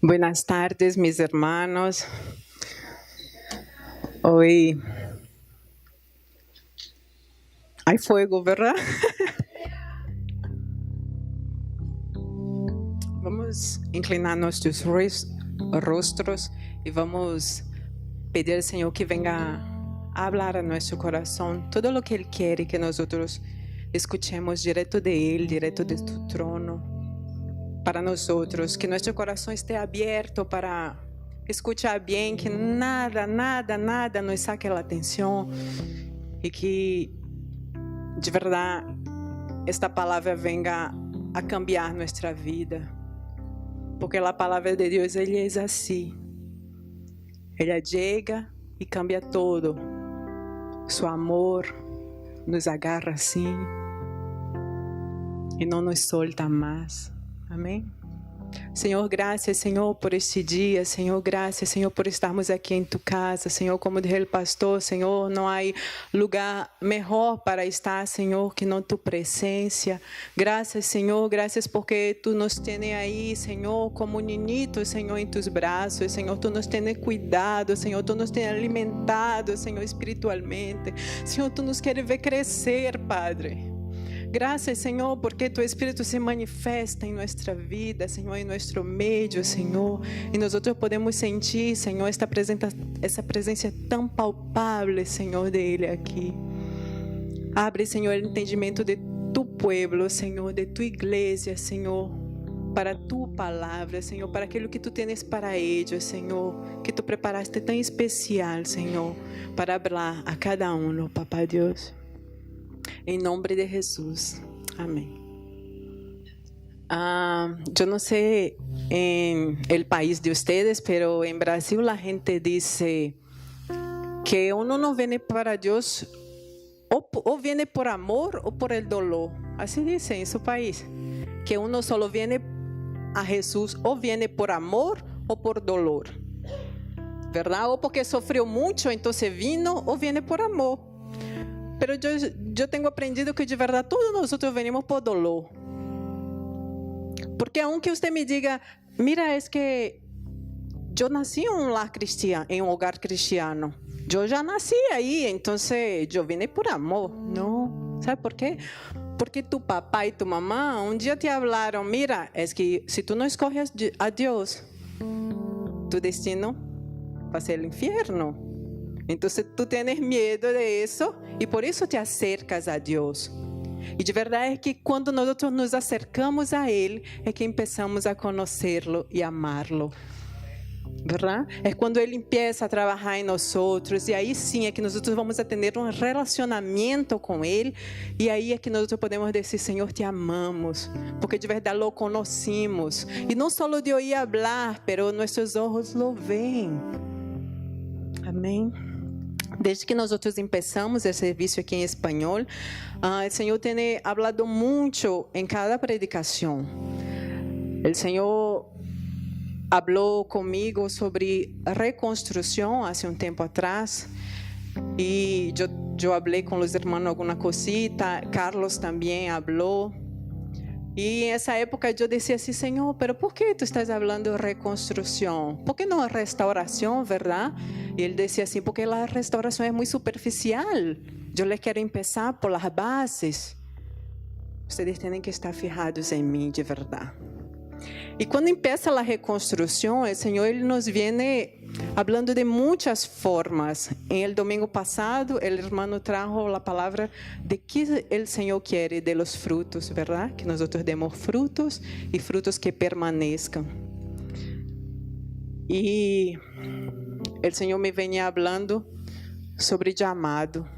Buenas tardes, mis hermanos. Hoy hay fuego, ¿verdad? Vamos a inclinar nuestros rostros y vamos a pedir al Señor que venga a hablar a nuestro corazón todo lo que Él quiere que nosotros escuchemos directo de Él, directo de tu trono, para nosotros, que nuestro corazón esté abierto para escuchar bien, que nada nos saque la atención y que de verdad esta palavra venga a cambiar nuestra vida, porque a palavra de Deus ele é assim, ele chega e cambia todo, seu amor nos agarra assim e não nos solta mais. Amém? Senhor, graças, Senhor, por este dia. Senhor, graças, Senhor, por estarmos aqui em tu casa. Senhor, como diz o pastor, Senhor, não há lugar melhor para estar, Senhor, que não tu presença. Graças, Senhor, graças porque tu nos tens aí, Senhor, como ninitos, Senhor, em tus braços. Senhor, tu nos tens cuidado, Senhor, tu nos tens alimentado, Senhor, espiritualmente. Senhor, tu nos queres ver crescer, Padre. Graças, Senhor, porque tu Espírito se manifesta em nossa vida, Senhor, em nosso meio, Senhor. E nós outros podemos sentir, Senhor, essa presença tão palpável, Senhor, dele aqui. Abre, Senhor, o entendimento de tu povo, Senhor, de tua igreja, Senhor, para tu palavra, Senhor, para aquilo que tu tens para eles, Senhor, que tu preparaste tão especial, Senhor, para falar a cada um, Papai Deus. Em nome de Jesus. Amém. Eu não sei em el país de ustedes, pero en Brasil la gente dice que uno no viene para Dios o viene por amor o por el dolor. Así dice en su país. Que uno solo viene a Jesús o viene por amor o por dolor. ¿Verdad? O porque sofreu mucho, entonces vino o viene por amor. Pero eu tenho aprendido que de verdade todos nós venimos por dolor. Porque aunque você me diga, mira, es que eu nasci em um lar cristiano, em um hogar cristiano. Eu já nasci aí, então eu vim por amor. Não, sabe por quê? Porque tu papai e tu mamá um dia te falaram, mira, es que se tu não escolhes a Deus, tu destino vai ser o inferno. Então, tu tens medo de isso e por isso te acercas a Deus. E de verdade é que quando nós nos acercamos a Ele, é que começamos a conhecê-lo e amá-lo. ¿Verdade? É quando Ele empieza a trabalhar em nós outros, e aí sim é que nós vamos a ter um relacionamento com Ele, e aí é que nós podemos dizer, Senhor, te amamos, porque de verdade lo conhecemos. E não só de ouvir falar, mas nossos olhos lo veem. Amém? Desde que nós começamos o serviço aqui em espanhol, o Senhor tem falado muito em cada predicação. O Senhor falou comigo sobre reconstrução há um tempo atrás, e eu falei com os irmãos alguma cosita. Carlos também falou. E nessa época eu dizia assim, Senhor, pero por que tu estás falando de reconstrução? Por que não restauração, verdade? E ele dizia assim, porque a restauração é muito superficial. Eu les quero começar por las bases. Vocês têm que estar fijados em mim de verdade. E quando começa a reconstrução, o Senhor ele nos vem falando de muitas formas. Em el domingo passado, o irmão trajo a palavra de que o Senhor quer de los frutos, verdade? Que nós demos frutos e frutos que permaneçam. E o Senhor me vinha falando sobre chamado.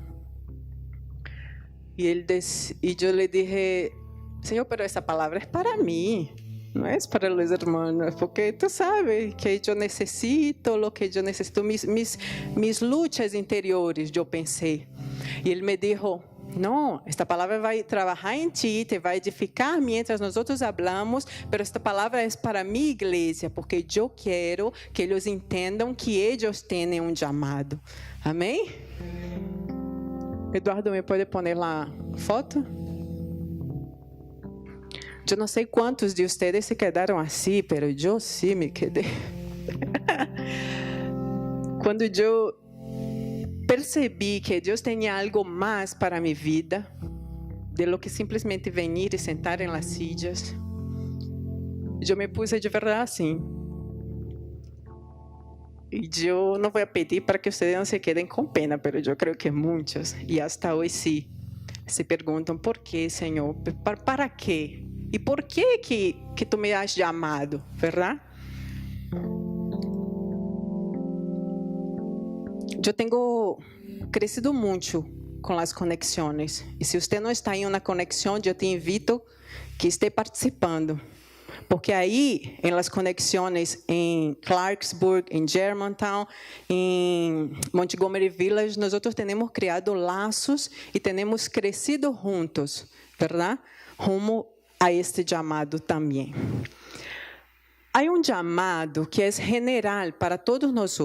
E eu lhe dije, Senhor, pero essa palavra é para mim. Não é para os irmãos, porque tu sabes que eu necessito, o que eu necessito, mis lutas interiores, eu pensei. E ele me disse, não, esta palavra vai trabalhar em ti, te vai edificar mientras nós outros hablamos, mas esta palavra é para minha igreja, porque eu quero que eles entendam que eles têm um chamado. Amém? Eduardo, me pode pôr lá a foto? Eu não sei quantos de vocês se quedaram assim, mas eu sim me quedei. Quando eu percebi que Deus tinha algo mais para minha vida, de lo que simplesmente venir e sentar em las sillas, eu me puse de verdade assim. E eu não vou pedir para que vocês não se quedem com pena, mas eu creio que muitos, e hasta hoje sim, se perguntam por que, Senhor, para quê? E por que tu me has chamado, verdade? Eu tenho crescido muito com as conexões. E se você não está em uma conexão, eu te invito que esteja participando. Porque aí, em las conexões em Clarksburg, em Germantown, em Montgomery Village, nós temos criado laços e temos crescido juntos, verdade? Rumo a este chamado também. Há chamado que é general para todos nós,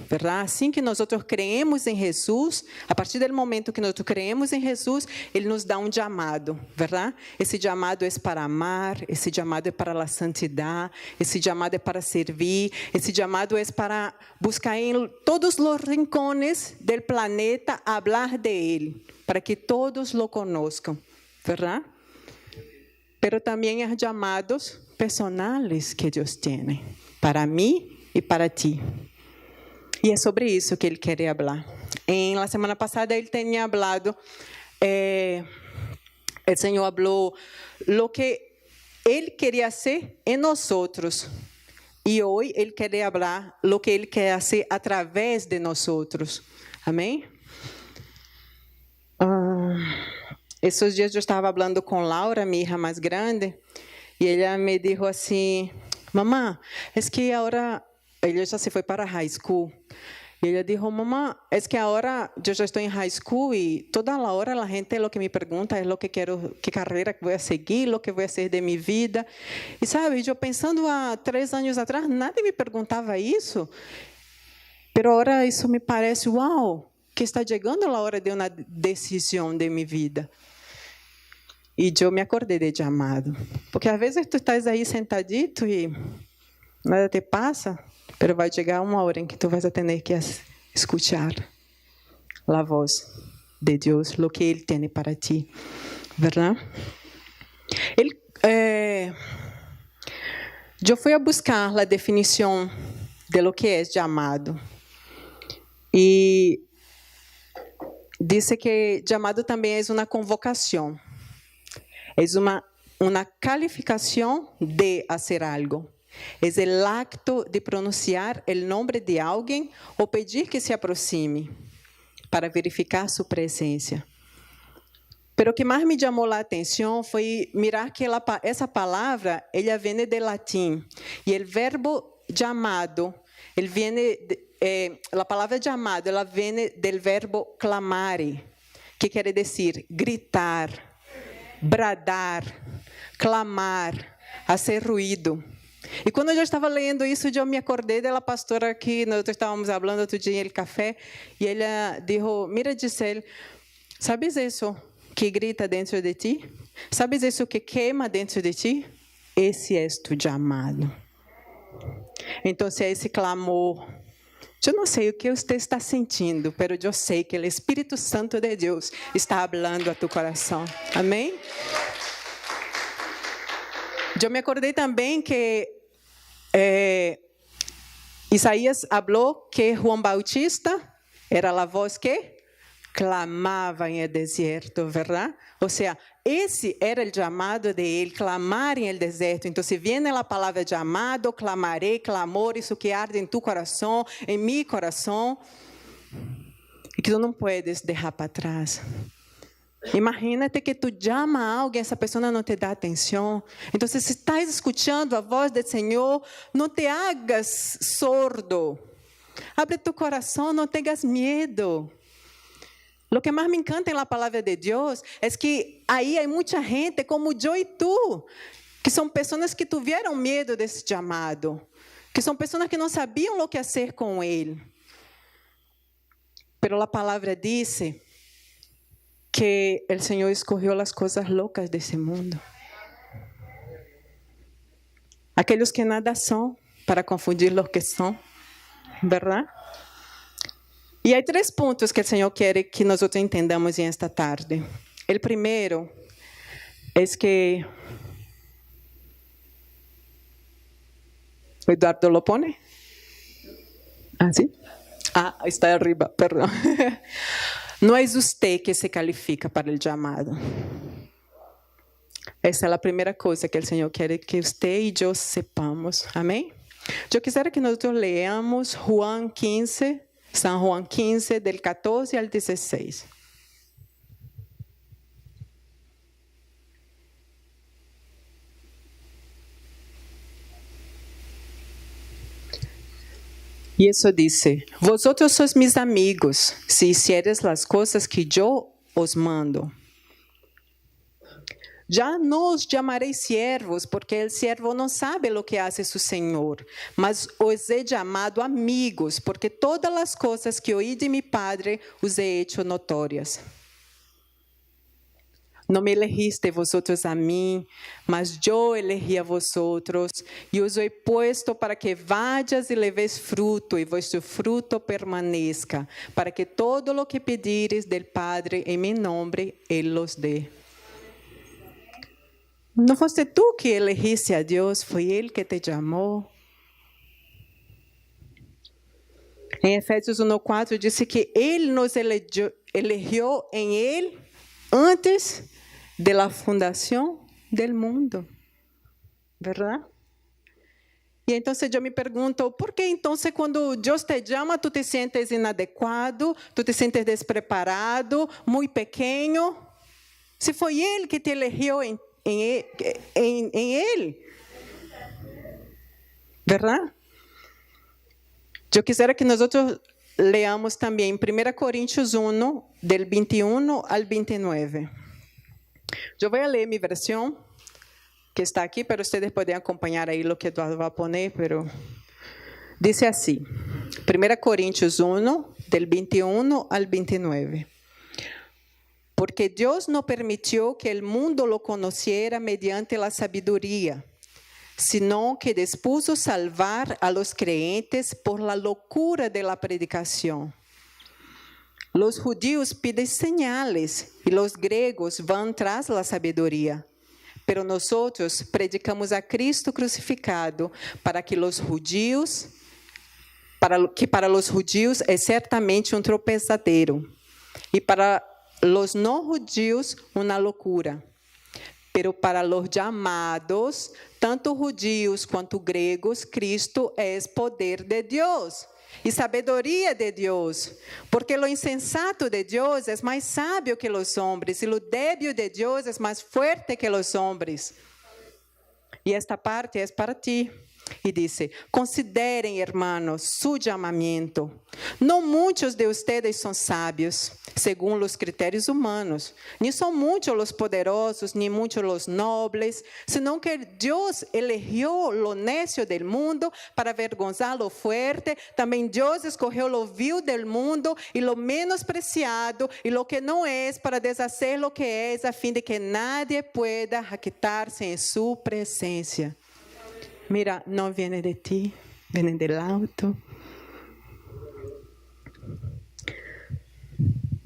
verdade? Assim que nós creemos em Jesus, a partir do momento que nós creemos em Jesus, Ele nos dá chamado, verdade? Esse chamado é para amar, esse chamado é para a santidade, esse chamado é para servir, esse chamado é para buscar em todos os rincones do planeta falar de Ele, para que todos o conozcam, verdade? Pero também há chamados personales que Deus tem para mim e para ti. E é sobre isso que Ele quer falar. Na semana passada, Ele tinha falado, o Senhor falou o que Ele queria fazer em nós. E hoje, Ele quer falar o que Ele quer fazer através de nós. Amém? Esses dias eu estava falando com Laura, minha irmã mais grande, e ela me disse assim, mamãe, é que agora, ela já se foi para a high school, e ela disse, mamãe, é que agora eu já estou em high school e toda a hora a gente o que me pergunta é o que quero, que carreira que vou seguir, o que vou fazer de minha vida. E sabe, eu pensando há 3 anos atrás, nadie me perguntava isso, mas agora isso me parece, uau, que está chegando a hora de uma decisão de minha vida. E eu me acordei de chamado. Porque às vezes tu estás aí sentadito e nada te passa, mas vai chegar uma hora em que tu vais ter que escutar a voz de Deus, o que Ele tem para ti. Verdade? Eu fui a buscar a definição de lo que é chamado. E disse que chamado também é uma convocação. É uma calificação de fazer algo. É o acto de pronunciar o nome de alguém ou pedir que se aproxime para verificar sua presença. Mas o que mais me chamou a atenção foi mirar que essa palavra ela vem do latim e o verbo chamado, ele vem a palavra chamado, ela vem do verbo clamare, que quer dizer gritar, bradar, clamar, fazer ruído. E quando eu estava lendo isso, eu me acordei da pastora que nós estávamos falando outro dia no café, e ela disse, mira Gisele, sabes isso que grita dentro de ti? Sabes isso que queima dentro de ti? Esse é tu chamado. Então, se é esse clamor, eu não sei o que você está sentindo, mas eu sei que o Espírito Santo de Deus está falando a tu coração. Amém? Eu me acordei também que Isaías falou que João Bautista era a voz que clamava em el deserto, verdade? Ou seja, esse era o chamado de ele, clamar em el deserto. Então, se vem a palavra chamado, clamarei, clamor, isso que arde em tu coração, em mi coração, e que tu não puedes deixar para trás. Imagínate que tu chama a alguém, essa pessoa não te dá atenção. Então, se estás escutando a voz do Senhor, não te hagas sordo. Abre tu coração, não tenhas medo. O que mais me encanta na palavra de Deus é que aí há muita gente como eu e tu, que são pessoas que tiveram medo desse chamado, que são pessoas que não sabiam o que fazer com ele. Mas a palavra diz que o Senhor escolheu as coisas loucas desse mundo aqueles que nada são, para confundir os que são, verdade? E há 3 pontos que o Senhor quer que nós entendamos esta tarde. O primeiro é que... ¿O Eduardo lo pone? Ah, sim? Ah, está arriba, perdão. Não é você que se califica para o chamado. Essa é a primeira coisa que o Senhor quer que você e eu sepamos. Amém? Eu quisiera que nós leamos Juan 15, San Juan 15, del 14 al 16. E isso diz: vosotros sois mis amigos, si hicieres las cosas que yo os mando. Já não os chamarei siervos, porque o siervo não sabe o que hace su senhor, mas os he chamado amigos, porque todas as coisas que oí de mi Padre os he hecho notórias. Não me elegiste vosotros a mim, mas eu elegi a vosotros, e os he puesto para que vayas e leves fruto, e vuestro fruto permanezca, para que todo lo que pedires del Padre em mi nombre, Él los dê. Não foste tu que elegiste a Deus, foi Ele que te chamou. Em Efésios 1:4 diz que Ele nos elegeu em Ele antes de la fundação del mundo. ¿Verdad? E então eu me pergunto, por que então quando Deus te chama, tu te sientes inadequado, tu te sientes despreparado, muito pequeno? Se foi Ele que te elegeu em Ele, verdade? Eu quisiera que nós leamos também 1 Coríntios 1, del 21 al 29. Eu vou ler minha versão, que está aqui, mas vocês podem acompanhar aí o que Eduardo vai poner, pero diz assim, 1 Coríntios 1, del 21 al 29. Porque Deus não permitiu que o mundo lo conociera mediante la sabiduría, sino que dispuso salvar a los creyentes por la locura de la predicación. Los judíos piden señales y los griegos van tras la sabiduría. Pero nosotros predicamos a Cristo crucificado para los judíos es certamente un tropezadero y para los no judíos una locura. Pero para los llamados, tanto judíos quanto gregos, Cristo es poder de Dios e sabedoria de Deus, porque lo insensato de Deus é mais sábio que os homens, e lo débil de Deus é mais forte que os homens. E esta parte é para ti. E disse: considerem, hermanos, su llamamiento. Não muitos de ustedes são sábios, según os critérios humanos, ni são muitos os poderosos, ni muitos os nobles, sino que Deus eligió lo necio del mundo para avergonzar lo fuerte. Também Deus escolheu lo vil del mundo e lo menospreciado e lo que não é, para deshacer lo que é, a fim de que nadie pueda jactar-se em su presencia. Mira, não viene de ti, viene del alto.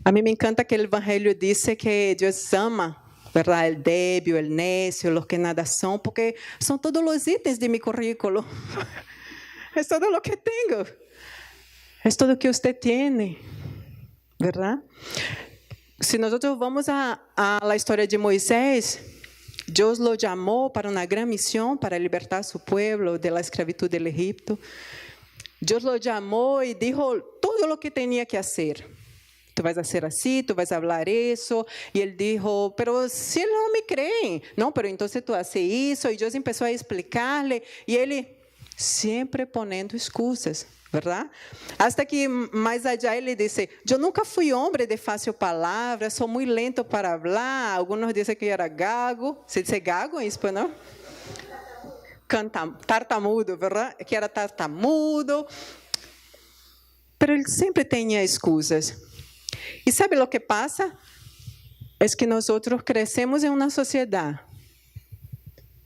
A mim me encanta que o Evangelho diz que Deus ama, verdade, o débil, o necio, os que nada são, porque são todos os itens de meu currículo. É todo o que tenho. É todo o que você tem, verdade? Se nós vamos a la história de Moisés, Deus lo chamou para uma grande missão, para libertar seu povo da escravidão do Egipto. Deus lo chamou e disse todo o que tinha que fazer. Tu vais fazer assim, tu vais falar isso. E ele disse, pero se eles não me creem. Não, pero então tu haces isso. E Deus começou a explicar-lhe. E ele sempre ponendo excusas, verdade? Hasta que mais allá ele disse, eu nunca fui homem de fácil palavra, sou muito lento para falar. Alguns dizem que eu era gago. Se diz gago em espanhol? Tartamudo, verdade? Que era tartamudo. Pero ele sempre tinha excusas. E sabe o que passa? É que nós crescemos em uma sociedade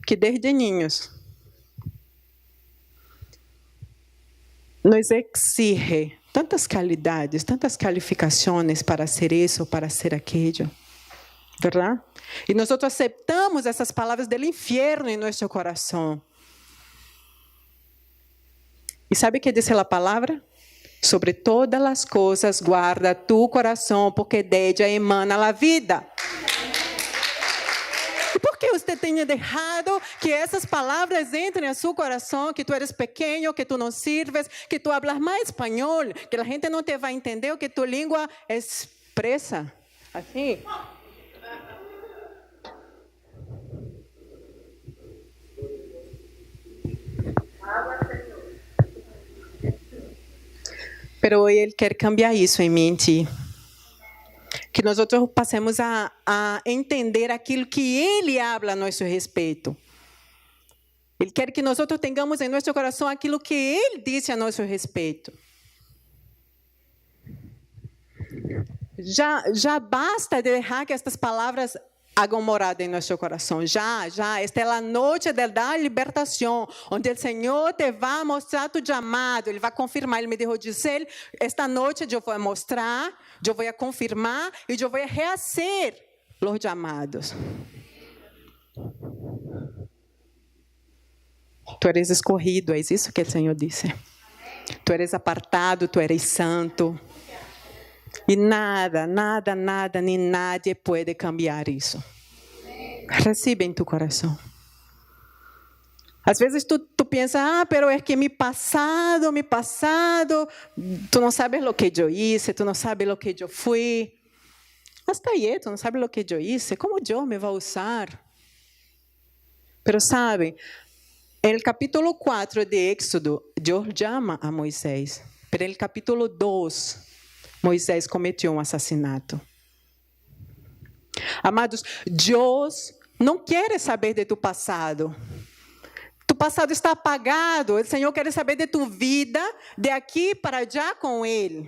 que desde niños nos exige tantas qualidades, tantas calificações para ser isso, para ser aquilo, verdade? E nós aceitamos essas palavras do inferno em nosso coração. E sabe o que diz a palavra? Sobre todas as coisas guarda tu coração, porque de ella emana a vida. E por que você tem deixado que essas palavras entrem em seu coração, que tu eres pequeno, que tu não sirves, que tu hablas mais espanhol, que a gente não te vai entender, que tu língua expressa assim? Pero hoje Ele quer cambiar isso em mim e em ti. Que nós passemos a entender aquilo que Ele habla a nosso respeito. Ele quer que nós tenhamos em nosso coração aquilo que Ele disse a nosso respeito. Já basta de deixar que estas palavras hagam morada em nosso coração. Já. Esta é a noite da libertação, onde o Senhor te vai mostrar tu chamado. Ele vai confirmar. Ele me disse, Gisele, esta noite eu vou mostrar, eu vou confirmar e eu vou rehacer os chamados. Tu eres escorrido, é isso que o Senhor disse. Tu eres apartado, tu eres santo. E nada, nem nadie pode cambiar isso. Recebe em tu coração. Às vezes tu pensas, pero é que mi passado, tu não sabes o que eu hice, tu não sabes o que eu fui. Hasta aí, tu não sabes o que eu hice, como Deus me vai usar? Pero sabe, no capítulo 4 de Éxodo, Deus chama a Moisés. Pero no capítulo 2, Moisés cometeu um assassinato. Amados, Deus não quer saber de tu passado. Tu passado está apagado. O Senhor quer saber de tu vida, de aqui para já com Ele.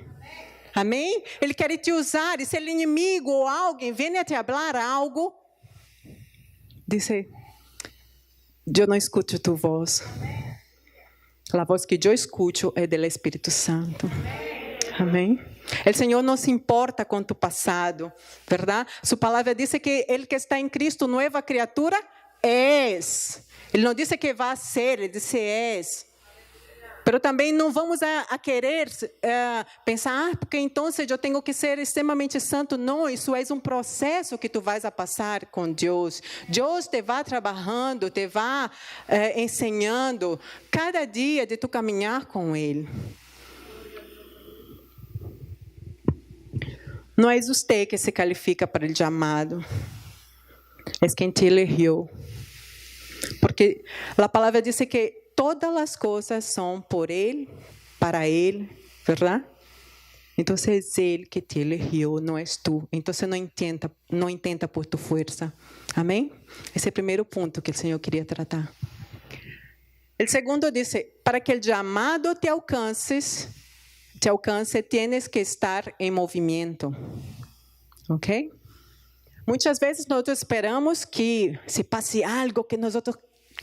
Amém? Ele quer te usar. E se o inimigo ou alguém vem a te falar algo, diz, eu não escuto tu voz. A voz que eu escuto é do Espírito Santo. Amém? O Senhor não se importa com tu passado, verdade? Sua palavra diz que ele que está em Cristo, nova criatura, és. Ele não disse que vai ser, ele disse és. Mas também não vamos a querer pensar, porque então eu tenho que ser extremamente santo. Não, isso é um processo que tu vais a passar com Deus. Deus te vai trabalhando, te vai ensinando cada dia de tu caminhar com Ele. Não é você que se qualifica para o chamado, é quem te elegeu. Porque a palavra diz que todas as coisas são por Ele, para Ele, verdade? Então é Ele que te elegeu, não és tu. Então não intenta por tu força. Amém? Esse é o primeiro ponto que o Senhor queria tratar. O segundo diz, para que o chamado te alcance, tienes que estar em movimento. Ok? Muitas vezes nós esperamos que se passe algo, que nós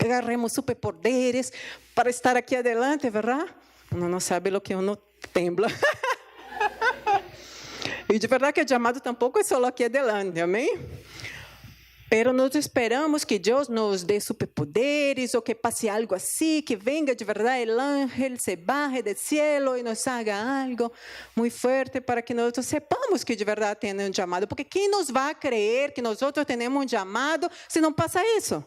agarremos superpoderes para estar aqui adelante, verdade? Uno não sabe o que uno tembla. E de verdade que o chamado tampouco é só aqui adelante, amém? Pero nós esperamos que Deus nos dê superpoderes, ou que passe algo assim, que venga de verdade o ángel, se baje do cielo e nos haga algo muito forte para que nós sepamos que de verdade tem um chamado. Porque quem nos vai crer que nós temos um chamado se não passa isso?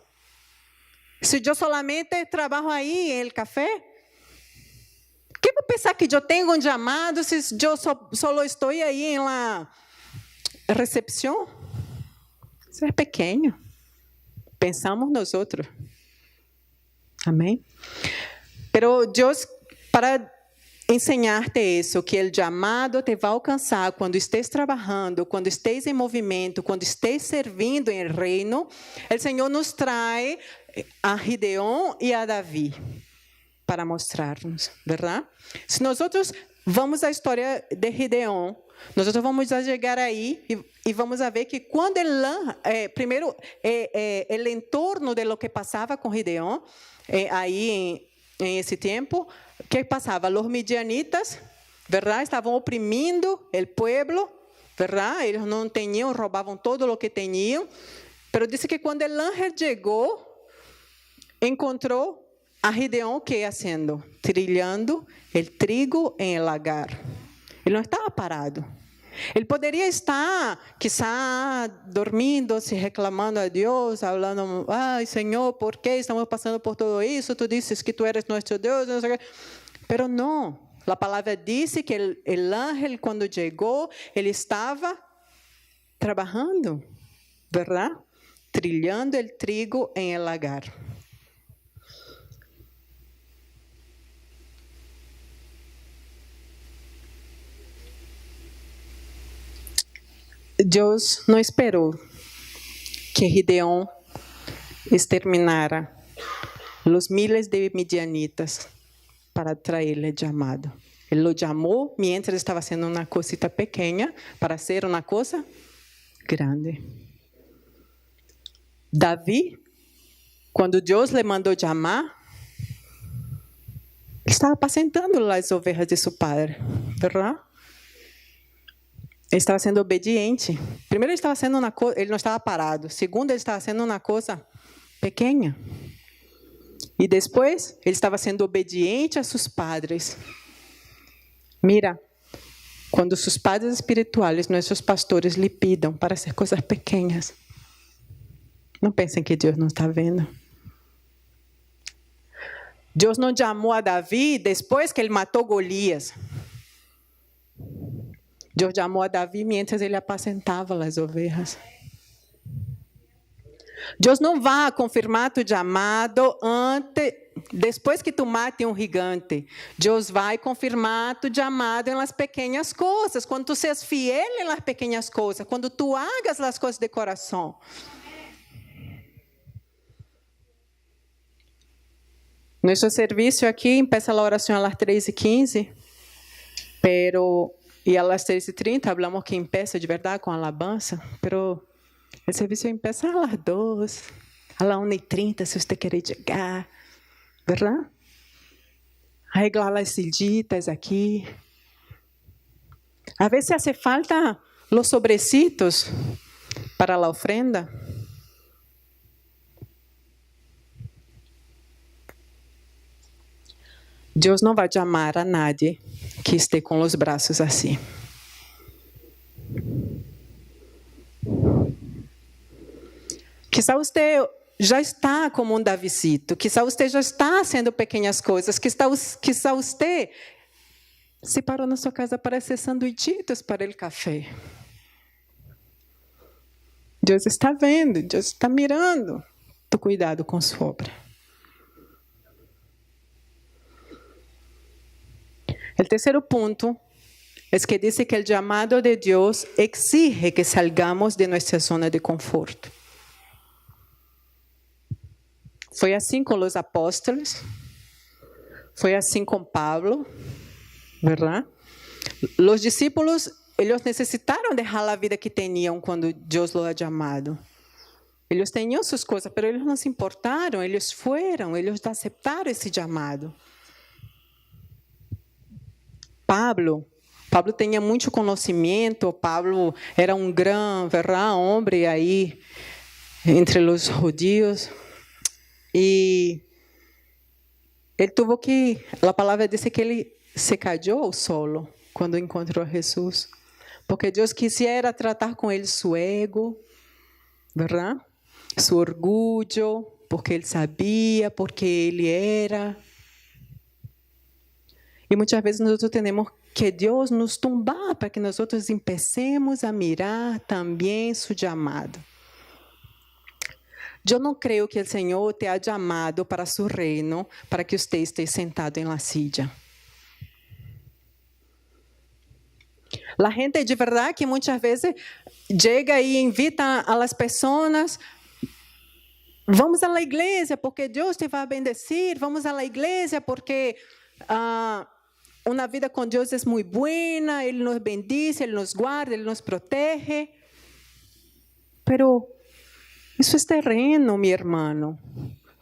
Se eu solamente trabalho aí no café, quem vai pensar que eu tenho um chamado se eu só estou aí na recepção? Isso é pequeno. Pensamos nós outros. Amém? Pero Deus, para ensinar-te isso, que o chamado te vai alcançar quando estés trabalhando, quando estés em movimento, quando estés servindo em reino, o Senhor nos traz a Gideon e a Davi para mostrar-nos, verdade? Se nós vamos à história de Gideon, nós vamos chegar aí e vamos ver que quando primeiro o entorno de lo que passava com Gideon, aí em esse tempo, o que passava? Os midianitas, verdade? Estavam oprimindo o povo, verdade? Eles não tinham, roubavam todo o que tinham. Mas disse que quando o ángel chegou, encontrou a Gideão que fazendo? Trilhando o trigo em el lagar. Ele não estava parado. Ele poderia estar, quizá, dormindo, se reclamando a Deus, falando, ai, Senhor, por que estamos passando por tudo isso? Tu dizes que tu eres nosso Deus. Não sei o quê. Pero não. A palavra diz que o ángel, quando chegou, ele estava trabalhando, verdade? Trilhando o trigo em el lagar. Deus não esperou que Gideão exterminara os miles de midianitas para trazer-lhe chamado. Ele o chamou, mientras estava sendo uma cosita pequena, para ser uma coisa grande. Davi, quando Deus lhe mandou chamar, estava apacentando as ovelhas de seu padre, verdade? Ele estava sendo obediente. Primeiro, ele estava sendo uma coisa, ele não estava parado. Segundo, ele estava sendo uma coisa pequena. E depois, ele estava sendo obediente a seus padres. Mira, quando seus padres espirituais, nossos pastores, lhe pidam para ser coisas pequenas, não pensem que Deus não está vendo. Deus não chamou a Davi depois que ele matou Golias. Deus chamou a Davi mientras ele apacentava as ovelhas. Deus não vai confirmar tu chamado depois que tu mate um gigante. Deus vai confirmar tu chamado nas pequenas coisas. Quando tu seas fiel nas pequenas coisas. Quando tu hagas as coisas de coração. Nosso serviço aqui começa a oração às 3:15, pero e às 3:30 falamos que começa de verdade com alabança, pero o serviço começa às 2, às 1:30, se você querer chegar, verdade? Arreglar as silditas aqui. A vezes hace falta os sobrecitos para a ofrenda. Deus não vai chamar a nadie que esteja com os braços assim. Quizá você já está como um Davidito, quizá você já está fazendo pequenas coisas, quizá você se parou na sua casa para ser sanduichitos para o café. Deus está vendo, Deus está mirando. Tu cuidado com sua obra. O terceiro ponto é que diz que o chamado de Deus exige que salgamos de nossa zona de conforto. Foi assim com os apóstolos, foi assim com Pablo, verdade? Os discípulos, eles necessitaram deixar a vida que tinham quando Deus os chamado. Eles tinham suas coisas, mas eles não se importaram, eles foram, eles aceitaram esse chamado. Pablo tinha muito conhecimento, Pablo era um grande, verdade, homem aí entre os judeus. E ele teve que, a palavra diz que ele se cayó solo quando encontrou Jesus, porque Deus quisera tratar com ele seu ego, verdade? Seu orgulho, porque ele sabia, porque ele era. E muitas vezes nós temos que Deus nos tumbar para que nós empecemos a mirar também seu chamado. Eu não creio que o Senhor te ha chamado para seu reino, para que você esteja sentado em la silla. A gente de verdade que muitas vezes chega e invita a las pessoas, vamos à igreja porque Deus te vai bendecir, vamos à igreja porque uma vida com Deus é muito boa, Ele nos bendice, Ele nos guarda, Ele nos protege. Pero isso é terreno, meu irmão.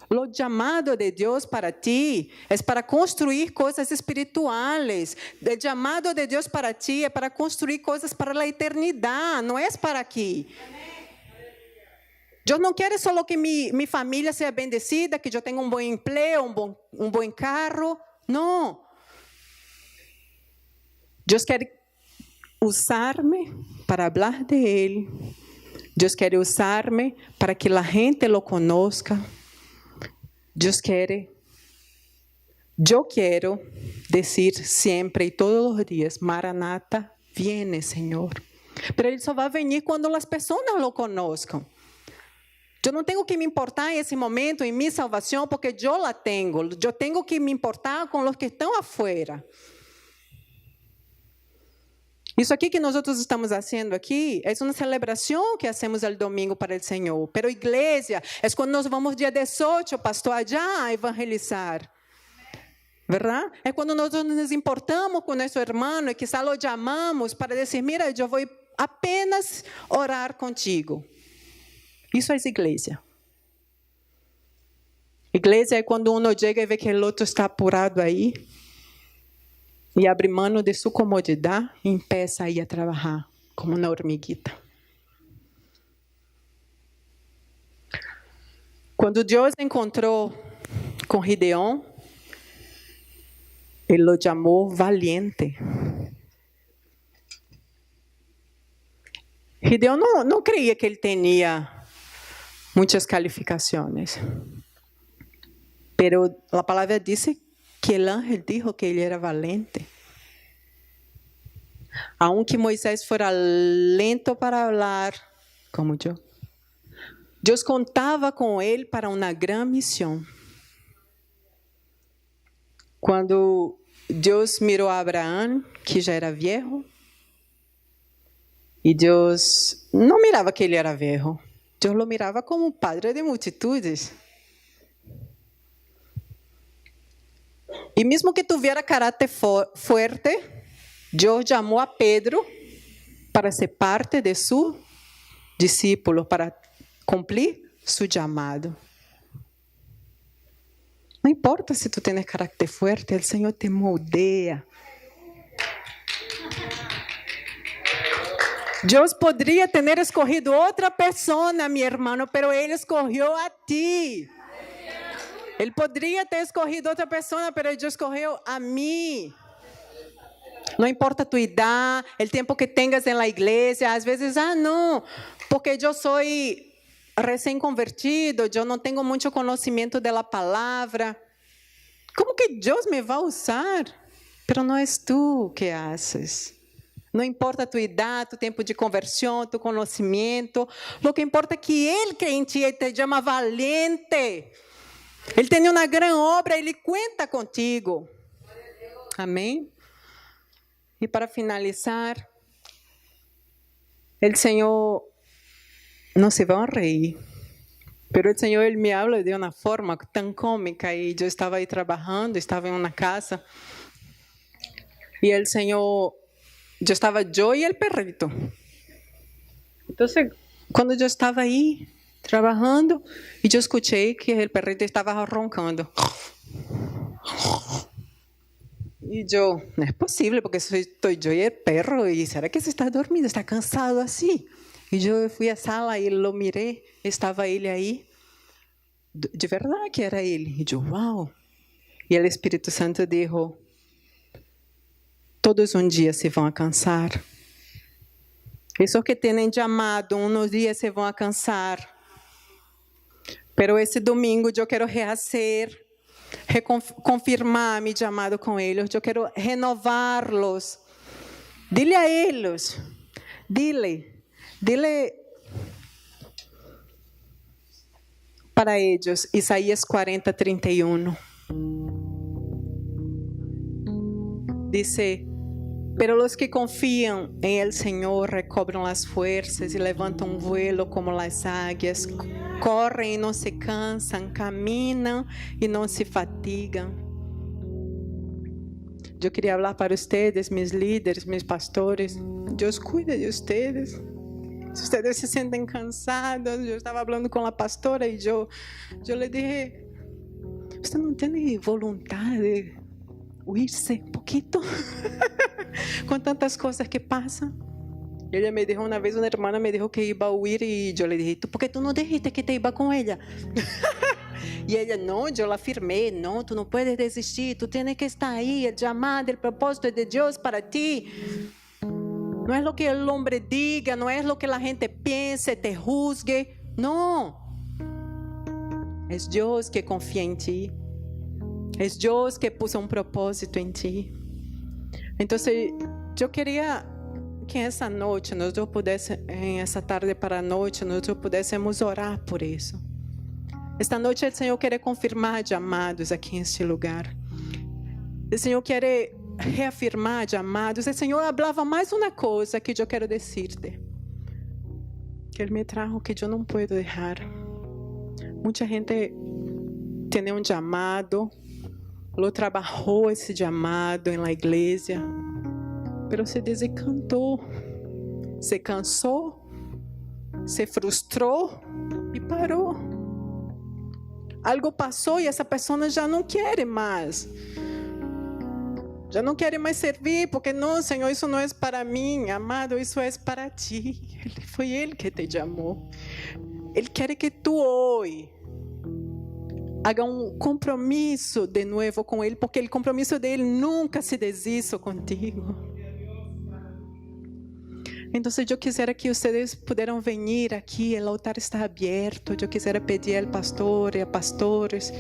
O chamado de Deus para ti é para construir coisas espirituais. O chamado de Deus para ti é para construir coisas para a eternidade, não é para aqui. Deus não quer só que minha família seja bendecida, que eu tenha um bom emprego, um bom carro. Não. Deus quer usar-me para falar de Ele. Deus quer usar-me para que a gente lo conozca. Eu quero dizer sempre e todos os dias, Maranata, viene, Senhor. Pero Ele só vai vir quando as pessoas lo conozcam. Eu não tenho que me importar em esse momento, em minha salvação, porque eu la tenho. Eu tenho que me importar com os que estão afuera. Isso aqui que nós estamos fazendo aqui é uma celebração que hacemos no domingo para o Senhor. Pero igreja é quando nós vamos dia 18, pastor, allá a evangelizar. ¿Verdad? É quando nós nos importamos com nosso irmão e quizá lo chamamos para dizer, mira, eu vou apenas orar contigo. Isso é igreja. Igreja é quando um chega e vê que o outro está apurado aí e abre mão de sua comodidade e empieza a ir a trabalhar como uma hormiguita. Quando Deus encontrou com Gideão, Ele o chamou valiente. Gideão não creia que ele tinha muitas calificações. Pero a palavra diz que o ángel dijo que ele era valente. Aunque Moisés fora lento para falar, como eu, Deus contava com ele para uma grande missão. Quando Deus mirou a Abraão, que já era viejo, e Deus não mirava que ele era viejo, Deus lo mirava como padre de multitudes. E mesmo que tivesse caráter forte, Deus chamou a Pedro para ser parte de seu discípulo, para cumprir seu chamado. Não importa se tu tens caráter forte, o Senhor te moldeia. Deus poderia ter escolhido outra pessoa, meu irmão, mas Ele escolheu a ti. Ele poderia ter escolhido outra pessoa, mas Ele escolheu a mim. Não importa a tua idade, o tempo que tenhas na igreja, às vezes, não, porque eu sou recém-convertido, eu não tenho muito conhecimento da palavra. Como que Deus me vai usar? Pero não és tu que haces. Não importa a tua idade, o tempo de conversão, tu conhecimento. O que importa é que Ele que em ti te chama valente. Ele tem uma grande obra, Ele conta contigo. Amém? E para finalizar, o Senhor não se vai rir. Pero o Senhor, Ele me habla de uma forma tão cômica. E eu estava aí trabalhando, estava em uma casa. E o Senhor... Eu estava eu e o perrito. Então, quando eu estava aí trabalhando, e eu escutei que o perrito estava roncando. E eu, não é possível, porque estou eu e o perro, e será que você está dormindo? Está cansado assim? E eu fui à sala e lo mirei, estava ele aí. De verdade que era ele. E eu, uau! E o Espírito Santo disse, todos um dia se vão cansar. Isso que têm chamado, uns dias se vão cansar. Pero esse domingo eu quero rehacer, reconfirmar meu chamado com eles. Eu quero renová-los. Dile a eles, dile para eles, Isaías 40:31. Dice, pero los que confían en el Señor recobran las fuerzas y levantan un vuelo como las águias, corren y no se cansan, caminan y no se fatigan. Yo quería hablar para ustedes, mis líderes, mis pastores. Dios cuida de ustedes. Si ustedes se sienten cansados, yo estaba hablando con la pastora y yo le dije, Você não tem vontade de huirse um pouquinho? Com tantas coisas que passam. Ela me dijo uma vez, uma irmã me dijo que ia a huir e eu lhe dije, ¿por que tu não dijiste que te iba com ela? E ela, não, eu la firmei, não, tu não puedes desistir, tu tienes que estar aí, o chamado, o propósito de Deus para ti. Não é o que o homem diga, não é o que a gente pense, te juzgue, não. É Deus que confia em ti. É Deus que puso um propósito em ti. Então, eu queria que essa noite, essa tarde para a noite, nós pudéssemos orar por isso. Esta noite o Senhor quer confirmar, amados, aqui neste lugar. O Senhor quer reafirmar, amados. O Senhor falava mais uma coisa que eu quero dizer-te. Que Ele me trajo que eu não posso deixar. Muita gente tem um chamado, lo trabalhou esse chamado na igreja, mas se desencantou, se cansou, se frustrou e parou. Algo passou e essa pessoa já não quer mais. Já não quer mais servir, porque não, Senhor, isso não é para mim, amado, isso é para ti. Foi Ele que te chamou. Ele quer que tu hoje haga um compromisso de novo com Ele, porque o compromisso dele nunca se deshizo contigo. Então, eu quisera que vocês puderam vir aqui, o altar está aberto. Eu quisera pedir ao pastor e a pastores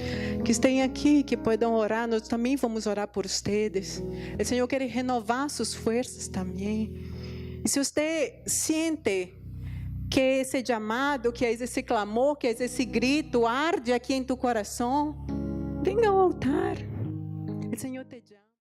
que estejam aqui, que possam orar. Nós também vamos orar por vocês. O Senhor quer renovar suas forças também. E se você sente que esse chamado, que é esse clamor, que é esse grito arde aqui em tu coração, venha ao altar. O Senhor te chama.